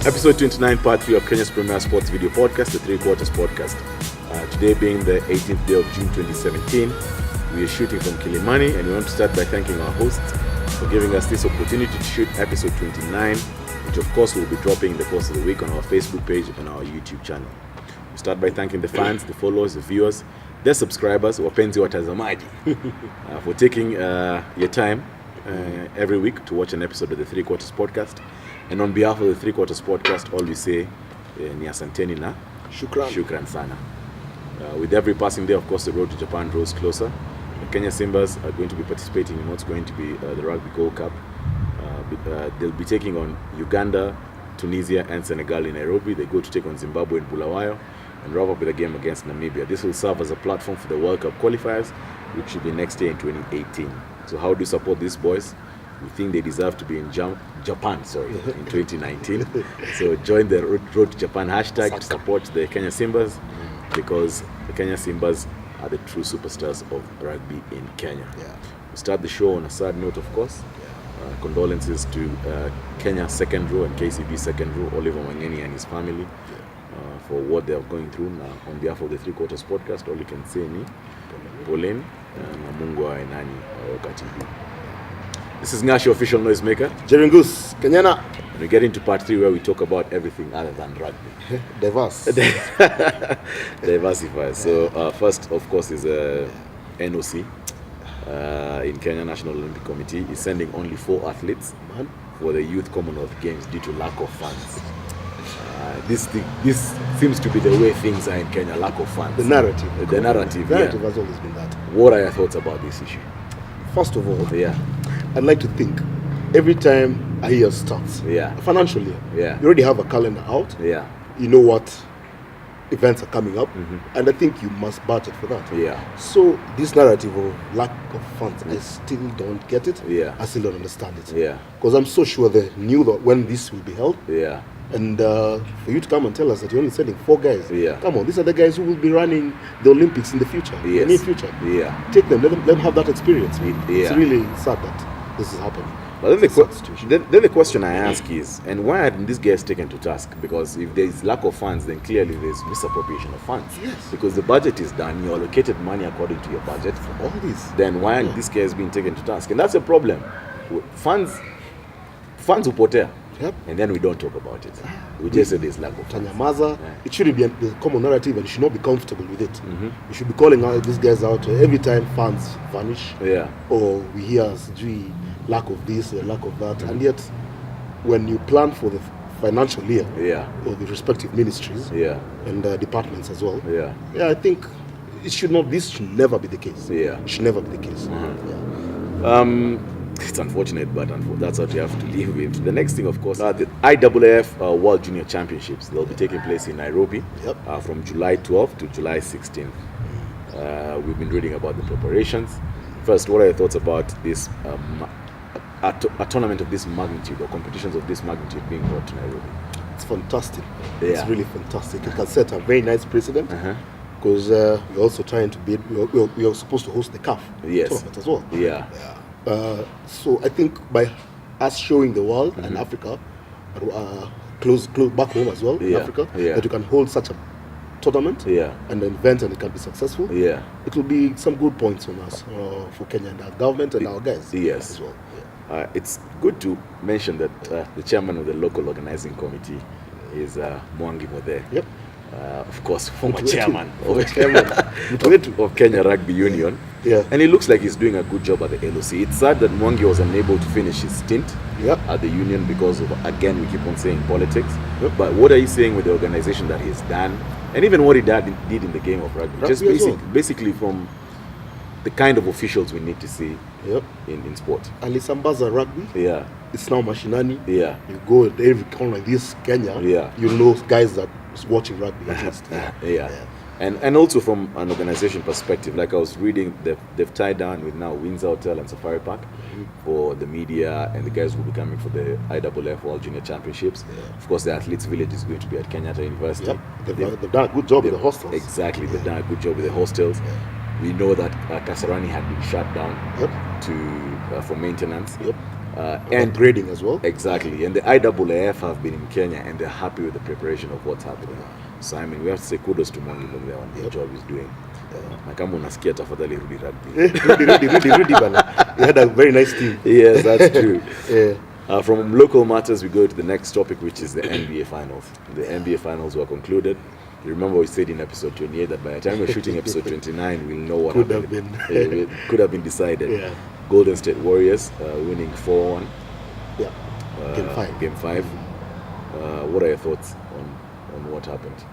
Episode 29, part 3 of Kenya's premier sports video podcast, the Three Quarters podcast. Today being the 18th day of June 2017, we are shooting from Kilimani, and we want to start by thanking our hosts for giving us this opportunity to shoot episode 29, which of course will be dropping in the course of the week on our Facebook page and our YouTube channel. We start by thanking the fans, the followers, the viewers, the subscribers, wapenzi watazamaji, for taking your time every week to watch an episode of the Three Quarters podcast. And on behalf of the Three Quarters podcast, all we say ni asanteni na shukran sana. With every passing day, of course, the road to Japan draws closer. The Kenya Simbas are going to be participating in what's going to be the Rugby Gold Cup. They'll be taking on Uganda, Tunisia, and Senegal in Nairobi. They go to take on Zimbabwe in Bulawayo and wrap up with a game against Namibia. This will serve as a platform for the World Cup qualifiers, which should be next year in 2018. So how do you support these boys? We think they deserve to be in Japan, in 2019. So join the Road to Japan hashtag to support the Kenya Simbas, because the Kenya Simbas are the true superstars of rugby in Kenya. We start the show on a sad note, of course. Condolences to Kenya second row and KCB second row, Oliver Wangeni and his family, for what they are going through. Now, on behalf of the Three Quarters podcast, all you can say ni Poleni na Mungu aenani wakati huu. This is Ngasho, official noisemaker. Jeringus, Kenyana. And we get into part 3 where we talk about everything other than rugby. Diverse. Diversify. So first, of course, is NOC in Kenya National Olympic Committee is sending only 4 athletes for the Youth Commonwealth Games due to lack of funds. This seems to be the way things are in Kenya, lack of funds. The narrative. The narrative has always been that. What are your thoughts about this issue? First of all, I'd like to think every time a year starts, a financial year, you already have a calendar out. You know what events are coming up, and I think you must budget for that. So this narrative of lack of funds, I still don't get it. I still don't understand it. Because I'm so sure they knew that when this will be held. And for you to come and tell us that you're only sending 4 guys, come on, these are the guys who will be running the Olympics in the future, in the near future. Take them, let them have that experience. It's really sad that this is happening. But then the question I ask is, and why aren't these guys taken to task? Because if there is lack of funds, then clearly there's misappropriation of funds. Because the budget is done, you allocated money according to your budget for all this. Then why aren't these guys being taken to task? And that's a problem. Funds upotea. And then we don't talk about it. We just say there's lack of funds. It shouldn't be the common narrative, and you should not be comfortable with it. You should be calling out these guys out every time funds vanish. Or we hear lack of this or lack of that. And yet, when you plan for the financial year, or the respective ministries and departments as well, I think this should never be the case. It should never be the case. It's unfortunate, but that's what you have to live with. The next thing, of course, are the IAAF World Junior Championships. They'll be taking place in Nairobi from July 12th to July 16th. We've been reading about the preparations. First, what are your thoughts about this a tournament of this magnitude or competitions of this magnitude being brought to Nairobi? It's fantastic. It's really fantastic. It can set a very nice precedent. Because we're also trying to we are supposed to host the CAF tournament as well. So I think by us showing the world and Africa, close back home as well, in Africa, that you can hold such a tournament and an event and it can be successful, it will be some good points on us for Kenya and our government and our guys as well. It's good to mention that the chairman of the local organizing committee is Mwangi Modhe. Of course, former chairman of Kenya Rugby Union. And it looks like he's doing a good job at the LOC. It's sad that Mwangi was unable to finish his stint at the union because of, again, we keep on saying politics. But what are you saying with the organization that he's done? And even what he did in the game of rugby. Just basically from the kind of officials we need to see in sport. Alisambaza rugby. It's now mashinani. You go at every corner of this Kenya, you know guys that is watching rugby at least. And also from an organization perspective, like I was reading, they've tied down with now Windsor Hotel and Safari Park for the media and the guys who will be coming for the IAAF World Junior Championships. Of course, the Athletes Village is going to be at Kenyatta University. They've done a good job with the hostels. Exactly, they've done a good job with the hostels. We know that Kasarani had been shut down for maintenance. And grading as well. Exactly. And the IAAF have been in Kenya and they're happy with the preparation of what's happening. So I mean, we have to say kudos to Mongi there on the job he's doing. Kama unasikia tafadhali rudi rugby. He had a very nice team. Yes, that's true. From local matters, we go to the next topic, which is the NBA Finals. The NBA Finals were concluded. You remember we said in episode 28 that by the time we're shooting episode 29, we'll know what could happened. have been. It could have been decided. Yeah. Golden State Warriors winning 4-1. Yeah. Game 5. What are your thoughts on what happened?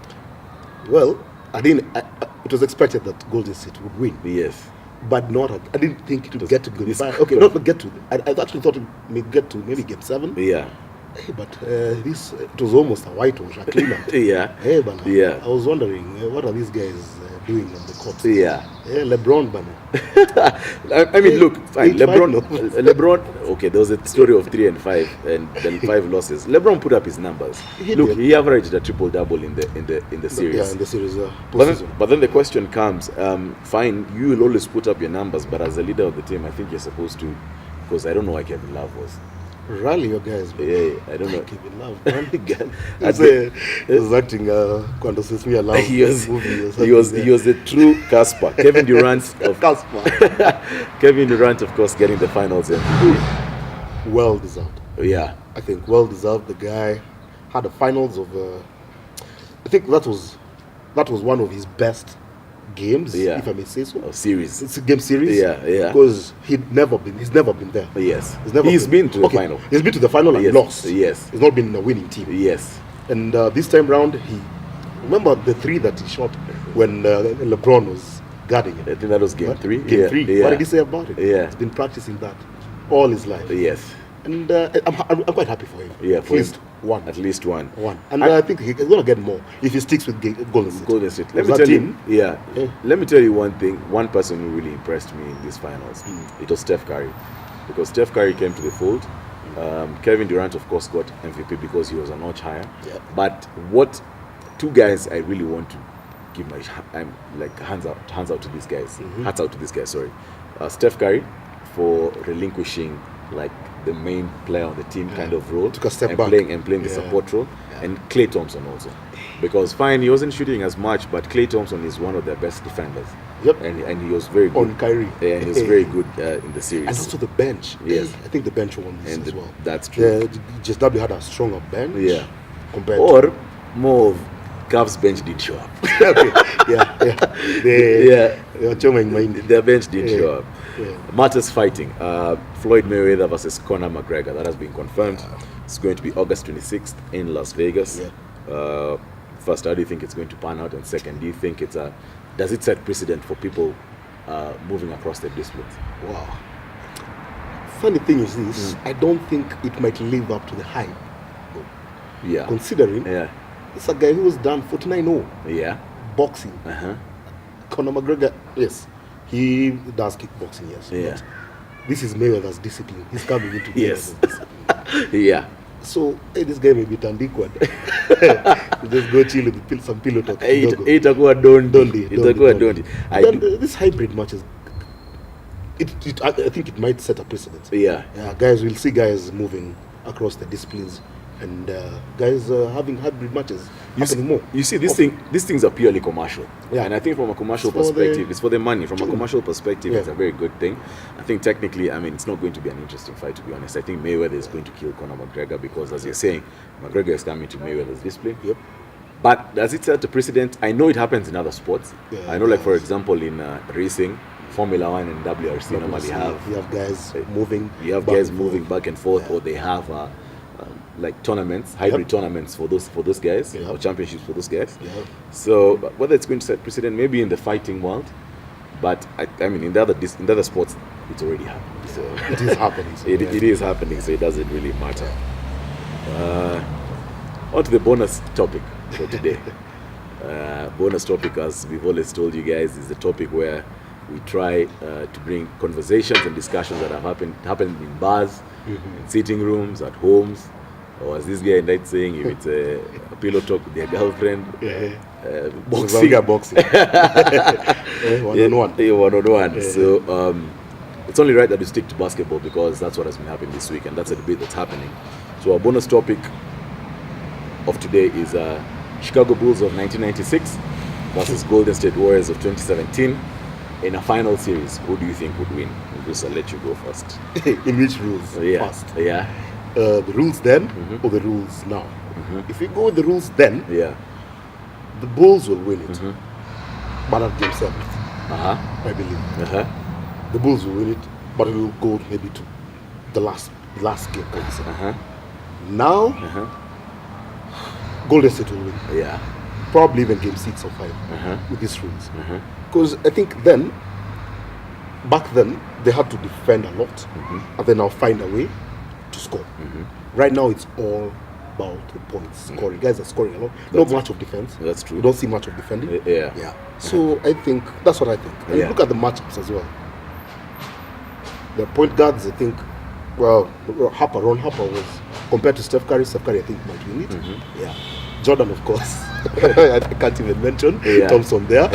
Well, it was expected that Golden State would win. Yes. But I didn't think it would get to Game 5. Okay, not get to. I actually thought it may get to maybe Game 7. Yeah. Hey, but it was almost a whitewash, a cleanup. Yeah. Hey, Bana. Yeah. I was wondering, what are these guys doing on the court? Yeah. LeBron, Bana. I mean, look, fine. LeBron. Okay, there was a story of 3 and 5, and then 5 losses. LeBron put up his numbers. He averaged a triple-double in the series. Yeah, in the series. But then the question comes: fine, you will always put up your numbers, but as a leader of the team, I think you're supposed to, because I don't know why Kevin Love was. Rally your guys, man. Yeah, I don't know. Kevin Love, man. He was acting Quando Says Me Aloud. He was a true Casper. Kevin Durant Kevin Durant, of course, getting the finals MVP. Well deserved. Yeah. I think well deserved. The guy had the finals of I think that was one of his best games, if I may say so. Series. It's a game series. Yeah. Because he's never been there. Yes. He's been to the final. He's been to the final and lost. Yes. He's not been in a winning team. Yes. And this time round, remember the 3 that he shot when LeBron was guarding him? I think that was game 3. Game 3. Yeah. What did he say about it? Yeah. He's been practicing that all his life. Yes. And I'm quite happy for him. Yeah, at least one. At least one. And I think he's going to get more if he sticks with Golden State. Let me tell you. Yeah. Let me tell you one thing. One person who really impressed me in these finals. It was Steph Curry, because Steph Curry came to the fold. Kevin Durant, of course, got MVP because he was a notch higher. Yeah. But what 2 guys I really want to give my hands out to these guys. Hats out to these guys. Sorry, Steph Curry for relinquishing the main player on the team kind of role, took a step and back, playing the support role, and Klay Thompson also, because fine, he wasn't shooting as much, but Klay Thompson is one of their best defenders. Yep. And he was very good on Kyrie. Yeah, and he was very good in the series. And also the bench. Yes. I think the bench won this as well. That's true. GSW had a stronger bench. Yeah. Compared or more of Cavs bench did show up. Their bench did show up. Yeah. Matters fighting. Floyd Mayweather versus Conor McGregor. That has been confirmed. It's going to be August 26th in Las Vegas. Yeah. First, how do you think it's going to pan out? And second, do you think does it set precedent for people moving across the disciplines? Wow. Funny thing is this, I don't think it might live up to the hype. Yeah. Considering it's a guy who was done 49-0. Yeah. Boxing. Conor McGregor, yes. He does kickboxing, yes. Yeah. But this is Mayweather's discipline. He's coming into Mayweather's discipline. Yeah. So, this guy may be Tandikwad. Just go chill with some pillow talk. Itakuwa dondi. This hybrid matches, I think it might set a precedent. Yeah. Guys, we'll see guys moving across the disciplines. And guys having hybrid matches happening more. You see, these things are purely commercial. Yeah. And I think from a commercial perspective, it's for the money. From a commercial perspective, it's a very good thing. I think technically, it's not going to be an interesting fight, to be honest. I think Mayweather is going to kill Conor McGregor because, as you're saying, McGregor is coming to Mayweather's display. Yep. But does it set a precedent? I know it happens in other sports. Yeah, I know, for example, in racing, Formula 1 and WRC normally you have guys moving. You have guys moving back and forth, or they have tournaments, hybrid tournaments for those guys, or championships for those guys. So whether it's going to set precedent, maybe in the fighting world, but in the other sports, it's already happening. So it is happening. So it is happening. So it doesn't really matter. On to the bonus topic for today. Bonus topic, as we've always told you guys, is a topic where we try to bring conversations and discussions that have happened in bars, in sitting rooms, at homes. Or as this guy in saying, if it's a pillow talk with their girlfriend, boxing. One-on-one. One-on-one. So it's only right that we stick to basketball because that's what has been happening this week, and that's a debate that's happening. So our bonus topic of today is Chicago Bulls of 1996 versus Golden State Warriors of 2017 in a final series. Who do you think would win? Bruce, I'll let you go first. In which rules? First? Yeah. The rules then or the rules now? If we go with the rules then, the Bulls will win it. But at game 7, I believe. The Bulls will win it, but it will go maybe to the last game. Now, Golden State will win. Probably even game 6 or 5 with these rules. Because I think back then, they had to defend a lot and then now find a way to score. Right now, it's all about the points, scoring. Guys are scoring a lot. Not much of defense. That's true. You don't see much of defending. So I think that's what I think. And you look at the matchups as well. The point guards, I think, Ron Harper was compared to Steph Curry, I think might win it. Jordan, of course. I can't even mention Thompson there.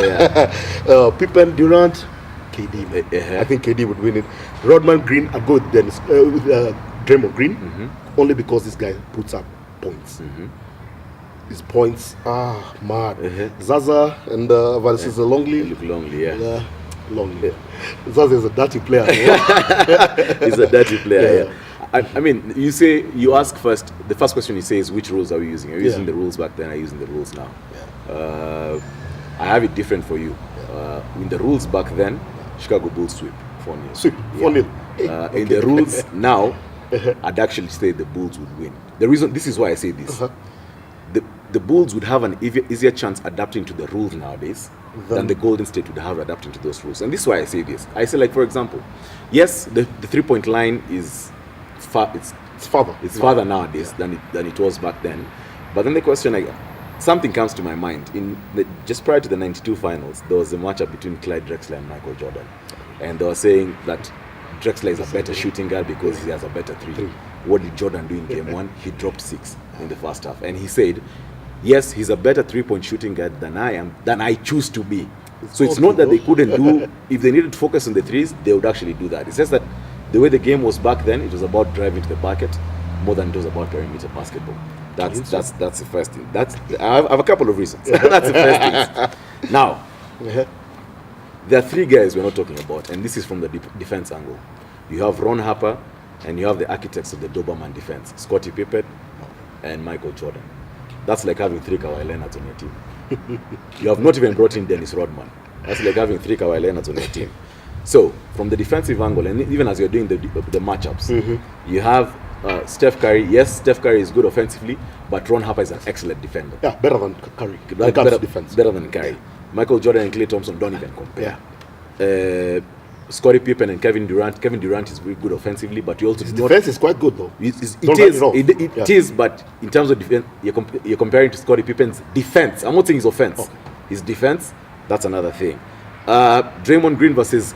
Pippen, Durant, KD. I think KD would win it. Rodman, Green, I'd go with Dennis, with Draymond Green, only because this guy puts up points. His points are mad. Zaza and versus Longley. Longley. Zaza is a dirty player. He's a dirty player. I mean, you ask first. The first question you say is, which rules are we using? Are you using the rules back then? Are you using the rules now? I have it different for you. In the rules back then, Chicago Bulls sweep 4-0. Sweep 4-0. In the rules now, I'd actually say the Bulls would win. The reason, this is why I say this. The Bulls would have an easier chance adapting to the rules nowadays than the Golden State would have adapting to those rules. And this is why I say this. I say, like, for example, yes, the 3-point line is it's farther nowadays than it was back then. But then the question, something comes to my mind. Just prior to the 92 finals, there was a matchup between Clyde Drexler and Michael Jordan. And they were saying that Drexler is a better shooting guard because he has a better three. What did Jordan do in game 1? He dropped 6 in the first half. And he said, yes, he's a better 3-point shooting guard than I choose to be. So it's not that they couldn't do, if they needed to focus on the threes, they would actually do that. It's just that the way the game was back then, it was about driving to the bucket more than it was about perimeter basketball. That's the first thing. I have a couple of reasons. That's the first thing. Now, there are 3 guys we're not talking about, and this is from the defense angle. You have Ron Harper, and you have the architects of the Doberman defense, Scottie Pippen and Michael Jordan. That's like having 3 Kawhi Leonards on your team. You have not even brought in Dennis Rodman. That's like having 3 Kawhi Leonards on your team. So, from the defensive angle, and even as you're doing the matchups, you have Steph Curry. Yes, Steph Curry is good offensively, but Ron Harper is an excellent defender. Yeah, better than Curry. Better than Curry. Michael Jordan and Klay Thompson don't even compare. Scottie Pippen and Kevin Durant. Kevin Durant is very good offensively, but you also his defense is quite good though. It is, but in terms of defense, you're comparing to Scottie Pippen's defense. I'm not saying his offense. His defense, that's another thing. Draymond Green versus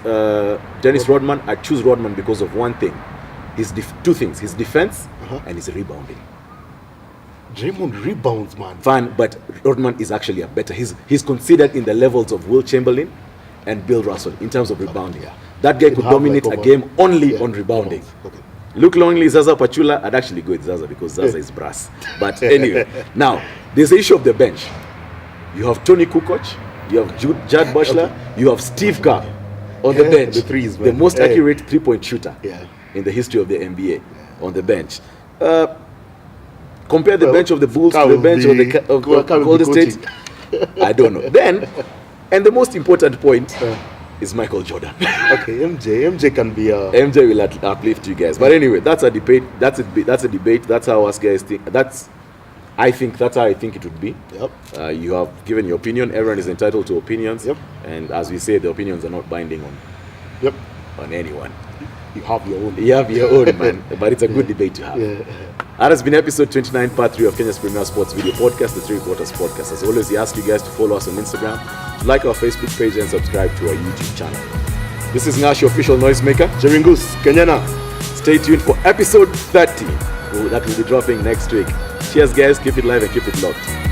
Dennis Rodman. I choose Rodman because of one thing. Two things: his defense and his rebounding. Draymond rebounds, man. Fine, but Rodman is actually a better. He's considered in the levels of Will Chamberlain and Bill Russell in terms of rebounding. That guy could dominate a game only on rebounding. Luke Longley, Zaza Pachulia. I'd actually go with Zaza because Zaza is brass. But anyway, now there's the issue of the bench. You have Tony Kukoc, you have Judd Butler, you have Steve Kerr on the bench, the most accurate 3-point shooter in the history of the NBA on the bench. Compare the bench of the Bulls to the bench of Golden State. I don't know. Then, and the most important point is Michael Jordan. Okay, MJ can be a... MJ will uplift you guys. But anyway, that's a debate. That's a debate. That's how us guys think. That's how I think it would be. You have given your opinion. Everyone is entitled to opinions. And as we say, the opinions are not binding on anyone. You have your own. You have your own, man. But it's a good debate to have. That has been episode 29, part 3 of Kenya's premier sports video podcast, the 3 Quarters Podcast. As always, we ask you guys to follow us on Instagram, like our Facebook page, and subscribe to our YouTube channel. This is Nash, your official noisemaker. Jeringus, Kenyana. Stay tuned for episode 30 that will be dropping next week. Cheers, guys. Keep it live and keep it locked.